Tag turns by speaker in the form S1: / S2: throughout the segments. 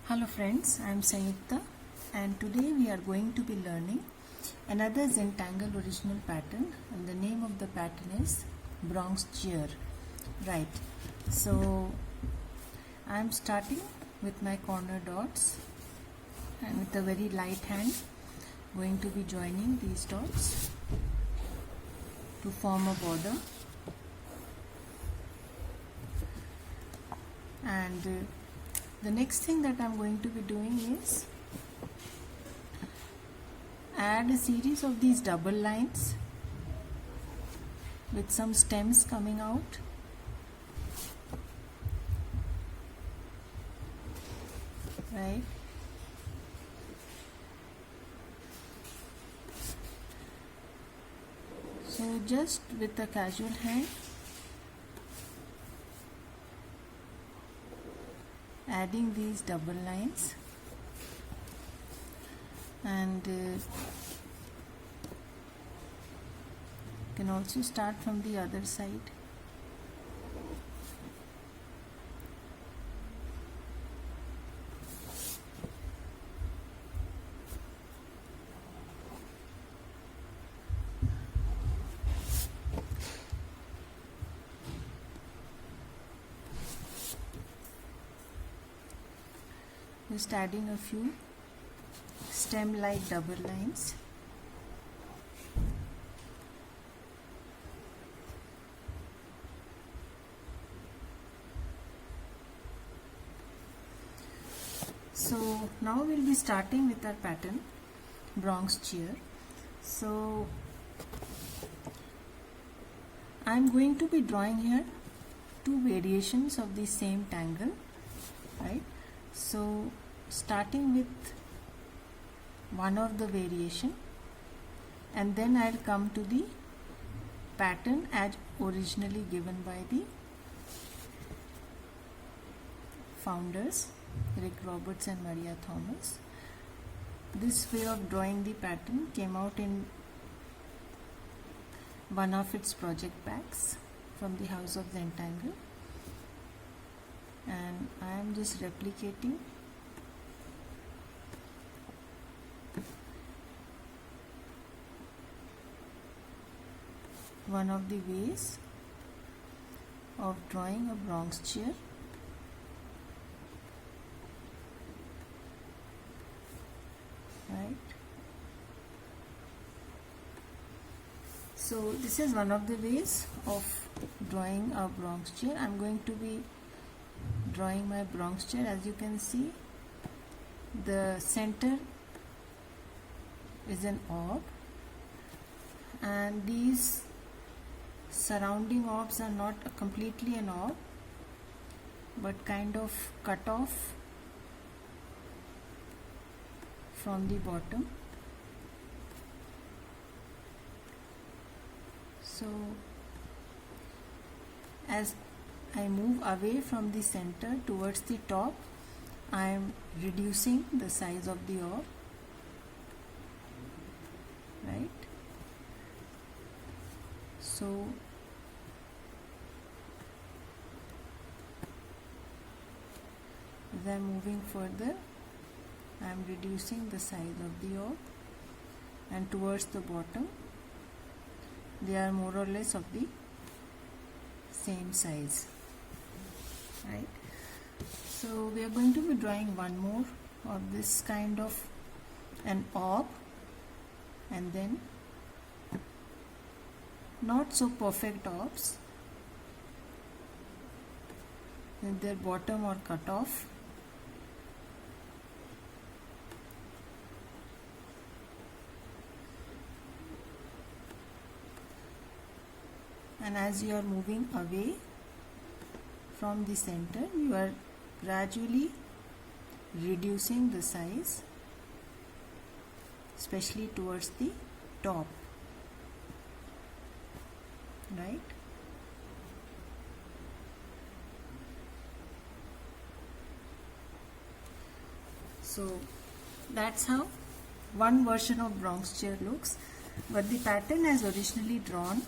S1: Hello friends, I am Sanyukta and today we are going to be learning another Zentangle original pattern, and the name of the pattern is Bronx Cheer. Right, so I am starting with my corner dots and with a very light hand going to be joining these dots to form a border, and the next thing that I'm going to be doing is add a series of these double lines with some stems coming out. Right. So just with a casual hand adding these double lines, and you can also start from the other side. Just adding a few stem like double lines. So now we'll be starting with our pattern Bronx Cheer. So I'm going to be drawing here two variations of the same tangle, right? So starting with one of the variation, and then I'll come to the pattern as originally given by the founders Rick Roberts and Maria Thomas. This way of drawing the pattern came out in one of its project packs from the House of Zentangle, and I am just replicating one of the ways of drawing a Bronx cheer. Right. So this is one of the ways of drawing a Bronx cheer. I am going to be drawing my Bronx cheer. As you can see, the center is an orb, and these surrounding orbs are not completely an orb but kind of cut off from the bottom. So as I move away from the center towards the top, I am reducing the size of the orb, right? So as I am moving further, I am reducing the size of the orb, and towards the bottom they are more or less of the same size, right? So we are going to be drawing one more of this kind of an orb, and then not so perfect orbs, with their bottom or cut off. And as you are moving away from the center, you are gradually reducing the size, especially towards the top, right? So that's how one version of Bronx cheer looks, but the pattern as originally drawn,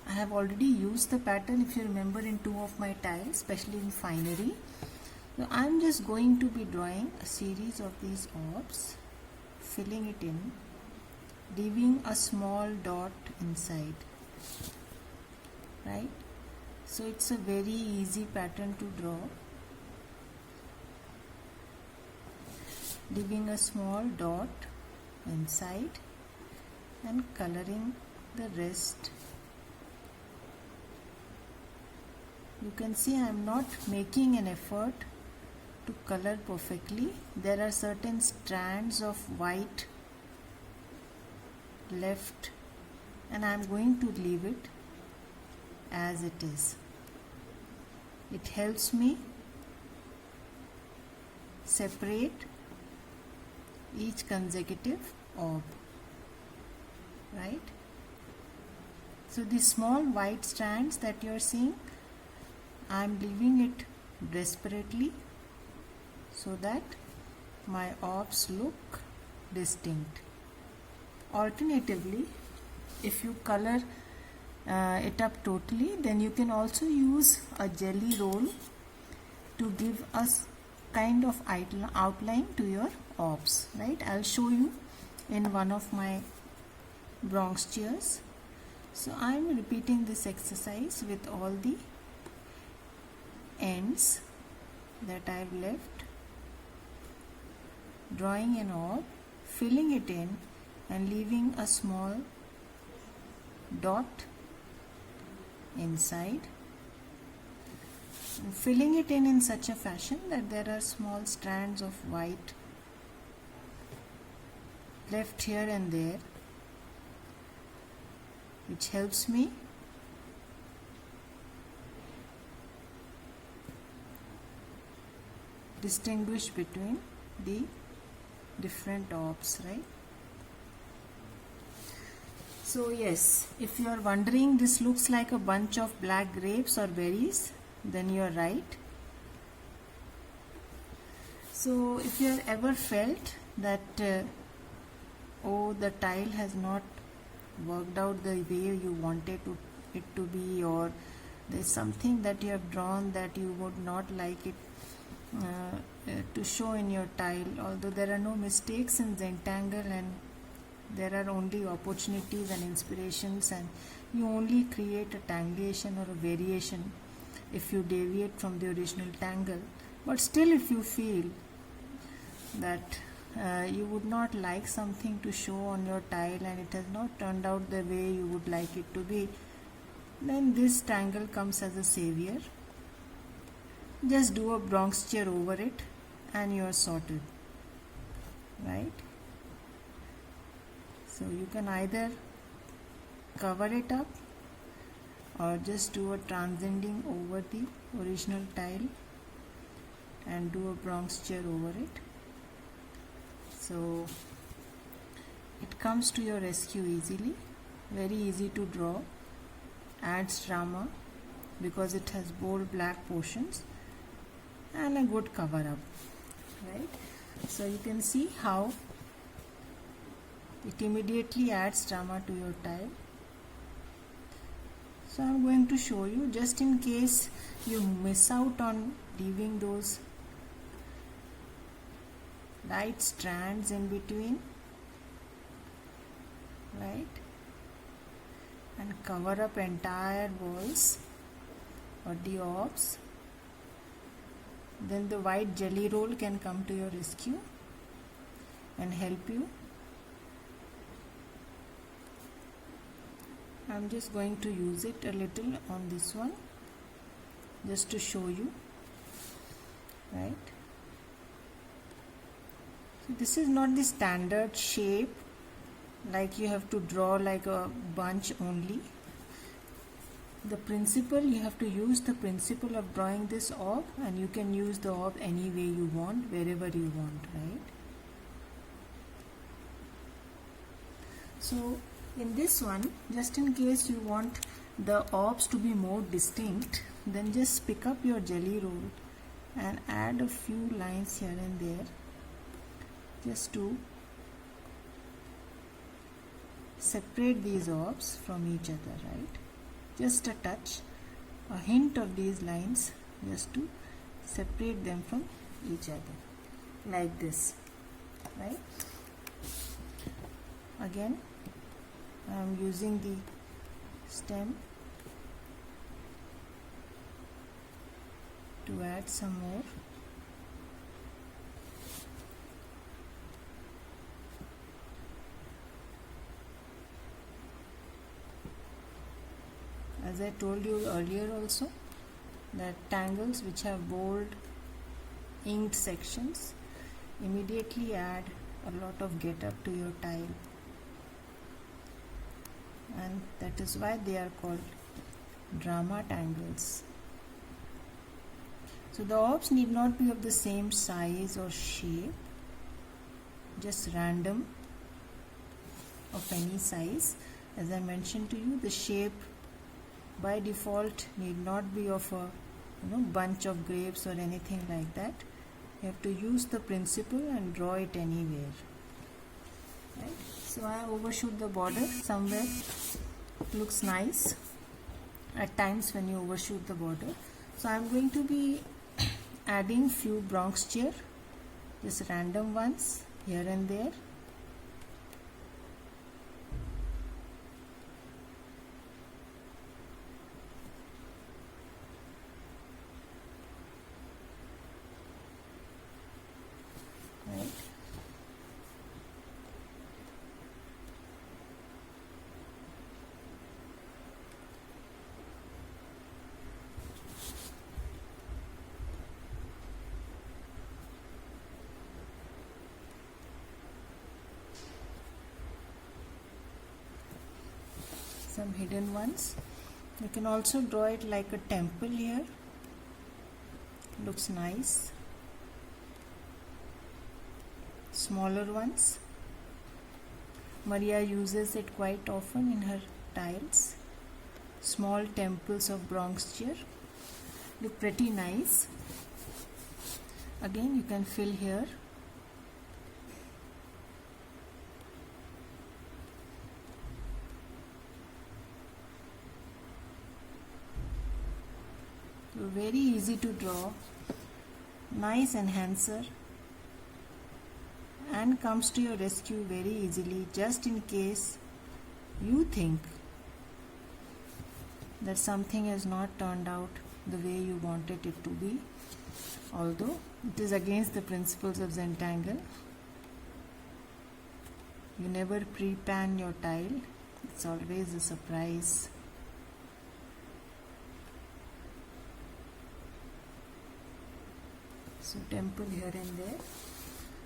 S1: I have already used the pattern, if you remember, in two of my tiles, especially in finery. So I'm just going to be drawing a series of these orbs, filling it in, leaving a small dot inside, right? So it's a very easy pattern to draw, leaving a small dot inside and coloring the rest. You can see I am not making an effort to color perfectly. There are certain strands of white left and I am going to leave it as it is. It helps me separate each consecutive orb, right? So these small white strands that you are seeing, I am leaving it desperately so that my orbs look distinct. Alternatively, if you color it up totally, then you can also use a jelly roll to give us kind of outline to your orbs, right? I'll show you in one of my Bronx cheers. So I'm repeating this exercise with all the ends that I've left, drawing an orb, filling it in and leaving a small dot inside, and filling it in such a fashion that there are small strands of white left here and there, which helps me distinguish between the different orbs, right? So yes, if you are wondering this looks like a bunch of black grapes or berries, then you are right. So if you have ever felt that oh, the tile has not worked out the way you wanted it to be, or there is something that you have drawn that you would not like it to show in your tile, although there are no mistakes in Zentangle and there are only opportunities and inspirations, and you only create a tangulation or a variation if you deviate from the original tangle. But still, if you feel that you would not like something to show on your tile and it has not turned out the way you would like it to be, then this tangle comes as a savior. Just do a Bronx cheer over it and you are sorted, right? So you can either cover it up or just do a transcending over the original tile and do a Bronx cheer over it. So it comes to your rescue easily, very easy to draw, adds drama because it has bold black portions and a good cover up, right? So you can see how it immediately adds drama to your tile. So I'm going to show you, just in case you miss out on leaving those light strands in between, right, and cover up entire walls or the orbs, then the white jelly roll can come to your rescue and help you. I'm just going to use it a little on this one just to show you, right? So this is not the standard shape like you have to draw like a bunch only. The principle, you have to use the principle of drawing this orb, and you can use the orb any way you want, wherever you want, right? So in this one, just in case you want the orbs to be more distinct, then just pick up your jelly roll and add a few lines here and there just to separate these orbs from each other, right? Just a touch, a hint of these lines just to separate them from each other like this, right? Again I am using the stem to add some more. As I told you earlier also, that tangles which have bold inked sections immediately add a lot of get up to your tile, and that is why they are called drama tangles. So the orbs need not be of the same size or shape, just random of any size. As I mentioned to you, the shape by default need not be of a bunch of grapes or anything like that. You have to use the principle and draw it anywhere, right? So I overshoot the border somewhere. It looks nice at times when you overshoot the border. So I'm going to be adding few Bronx cheer, just random ones here and there. Right. Some hidden ones. You can also draw it like a temple here. Looks nice. Smaller ones. Maria uses it quite often in her tiles. Small temples of Bronx cheer. Look pretty nice. Again, you can fill here. Very easy to draw, nice enhancer, and comes to your rescue very easily, just in case you think that something has not turned out the way you wanted it to be, although it is against the principles of Zentangle. You never pre-pan your tile, it's always a surprise. So temple here and there.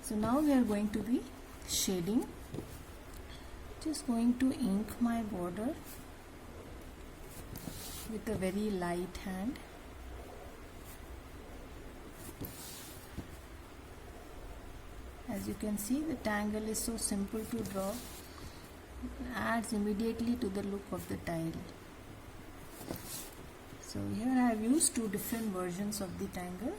S1: So now we are going to be shading. Just going to ink my border with a very light hand. As you can see, the tangle is so simple to draw. It adds immediately to the look of the tile. So here I have used two different versions of the tangle.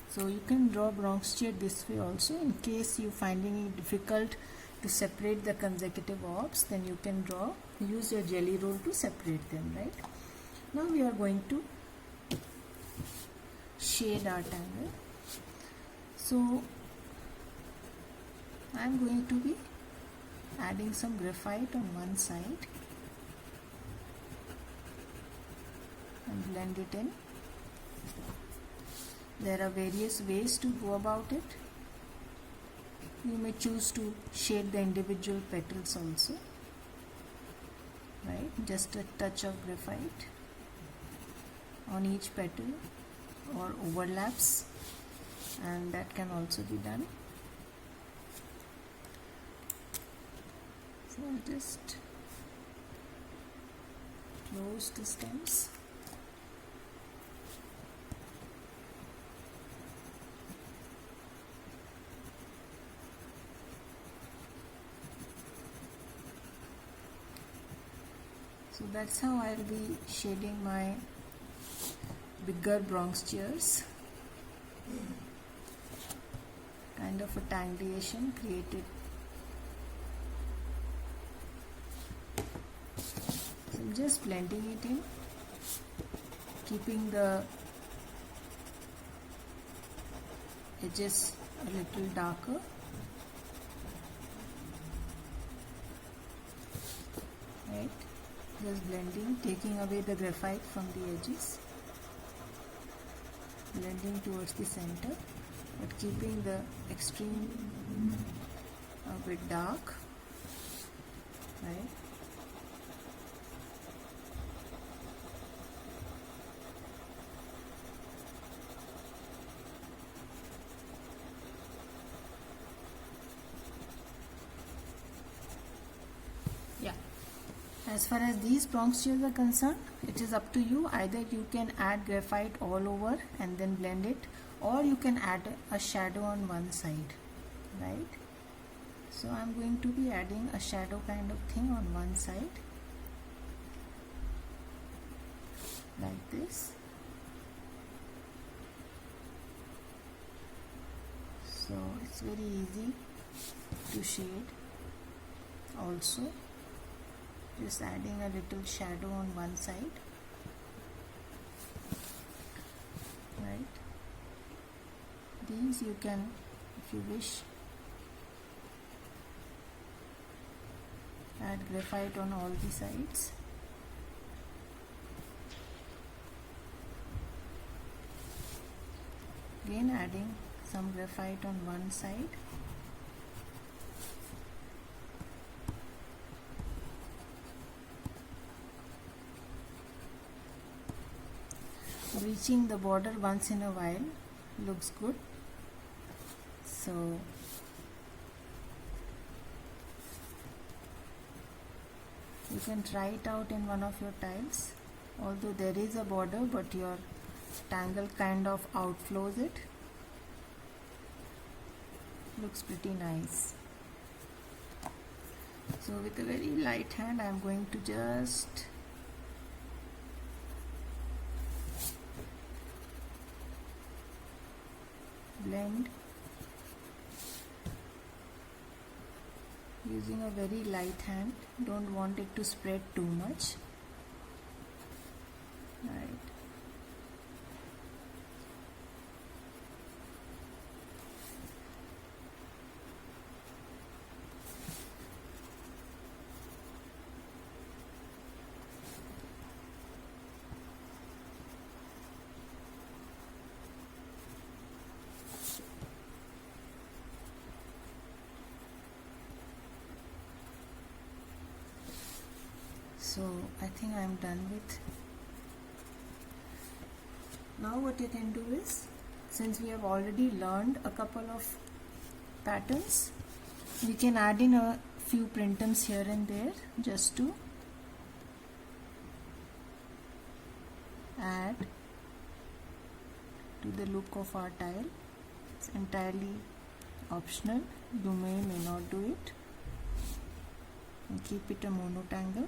S1: So you can draw Bronx cheer this way also. In case you finding it difficult to separate the consecutive orbs, then you can use your jelly roll to separate them, right? Now we are going to shade our tangle. So I am going to be adding some graphite on one side and blend it in. There are various ways to go about it. You may choose to shade the individual petals also, right? Just a touch of graphite on each petal or overlaps, and that can also be done. So I'll just close the stems. So that's how I'll be shading my bigger Bronx cheers. Kind of a tangulation created. So I'm just blending it in. keeping the edges a little darker. Right, just blending, taking away the graphite from the edges, blending towards the center, but keeping the extreme a bit dark. Right. Yeah. As far as these Bronx cheers are concerned, it is up to you. Either you can add graphite all over and then blend it, or you can add a shadow on one side. Right. So I'm going to be adding a shadow kind of thing on one side, like this. So it's very easy to shade. Also, just adding a little shadow on one side. Right. These you can, if you wish, add graphite on all the sides. Again adding some graphite on one side. Reaching the border once in a while looks good. So you can try it out in one of your tiles. Although there is a border, but your tangle kind of outflows it. Looks pretty nice. So with a very light hand I am going to just blend using a very light hand. Don't want it to spread too much. Right. So I think I am done with. Now what you can do is, since we have already learned a couple of patterns, we can add in a few printums here and there just to add to the look of our tile. It's entirely optional. You may not do it, and keep it a monotangle.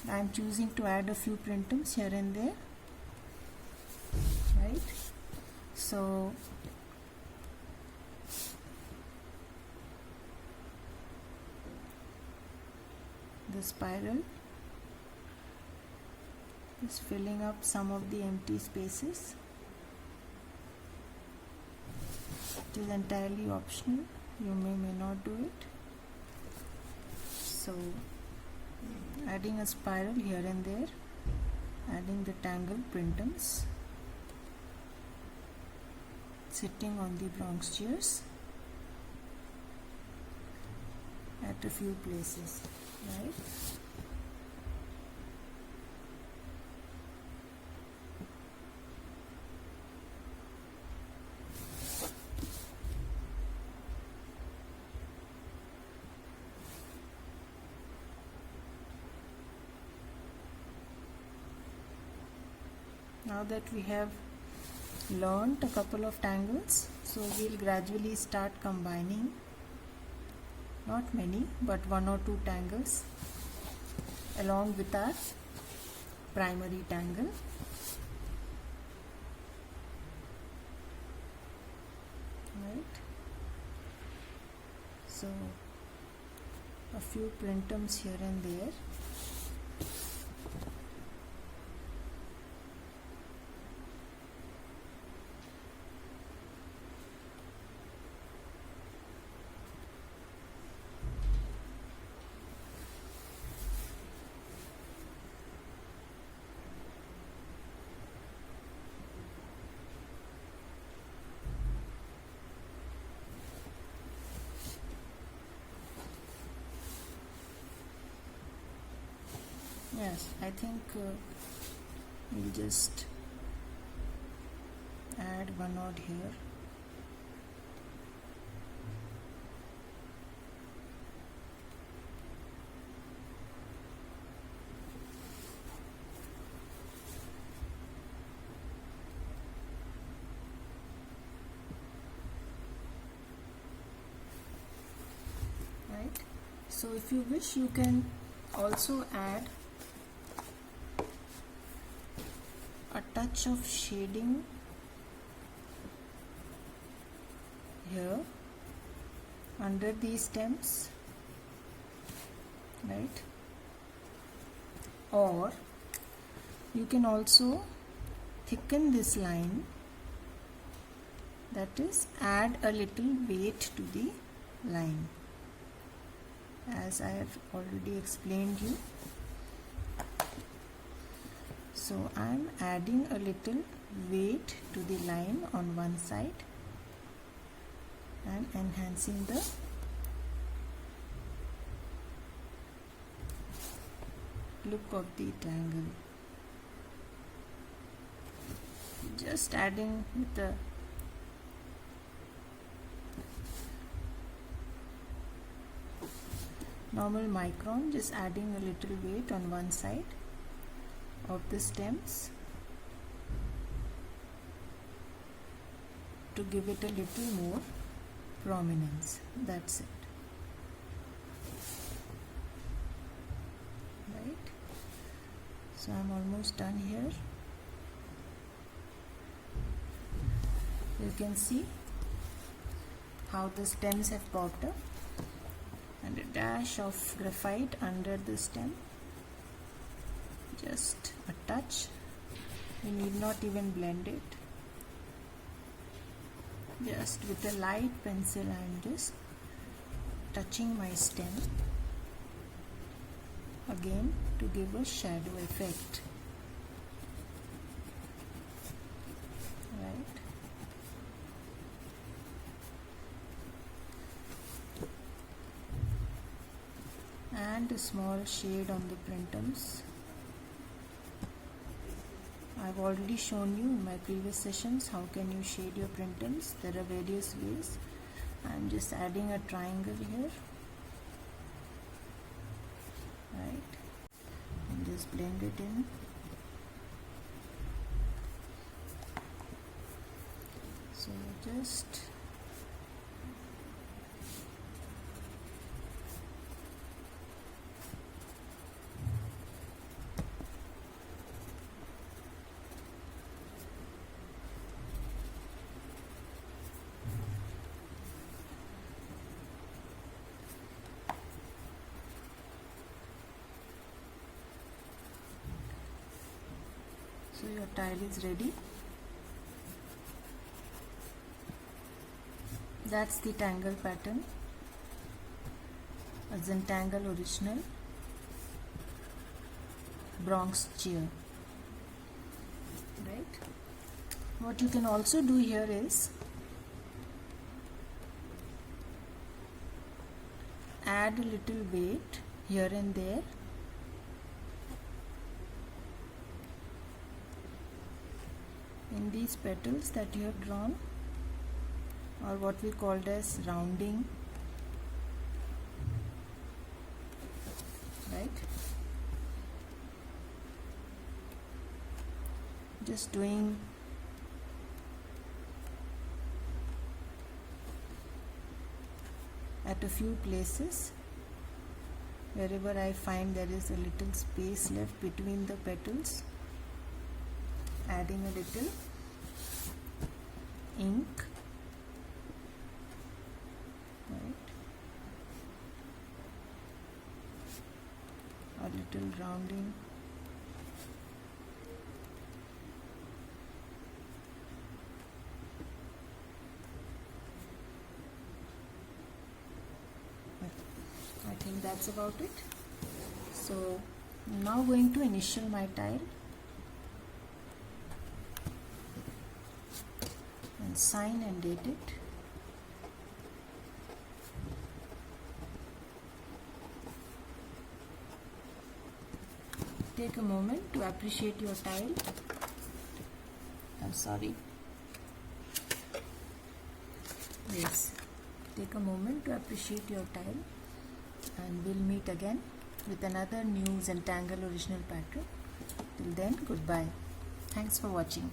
S1: I am choosing to add a few printums here and there. Right. So the spiral is filling up some of the empty spaces. It is entirely optional. You may not do it. So adding a spiral here and there, adding the tangle printums, sitting on the Bronx cheers at a few places. Right. Now that we have learned a couple of tangles, so we'll gradually start combining, not many, but one or two tangles along with our primary tangle. Right. So a few printums here and there. Yes, I think we'll just add one odd here. Right, so if you wish, you can also add a touch of shading here under these stems, right? Or you can also thicken this line, that is, add a little weight to the line, as I have already explained you. So I am adding a little weight to the line on one side and enhancing the look of the triangle. Just adding with the normal micron, just adding a little weight on one side of the stems to give it a little more prominence. That's it. Right, so I'm almost done here. You can see how the stems have popped up, and a dash of graphite under the stem, just a touch. You need not even blend it. Just with a light pencil I am just touching my stem again to give a shadow effect. Right, and a small shade on the printums. I've already shown you in my previous sessions how can you shade your printums. There are various ways. I'm just adding a triangle here, right, and just blend it in. So just so your tile is ready. That's the tangle pattern, a Zentangle original Bronx Cheer. Right. What you can also do here is add a little weight here and there. In these petals that you have drawn, or what we called as rounding, right? Just doing at a few places wherever I find there is a little space left between the petals, adding a little ink, right, a little rounding, I think that's about it. So now going to initial my tile and sign and date it. take a moment to appreciate your tile. I'm sorry. Yes, take a moment to appreciate your tile, and we'll meet again with another new Zentangle original pattern. Till then, goodbye. Thanks for watching.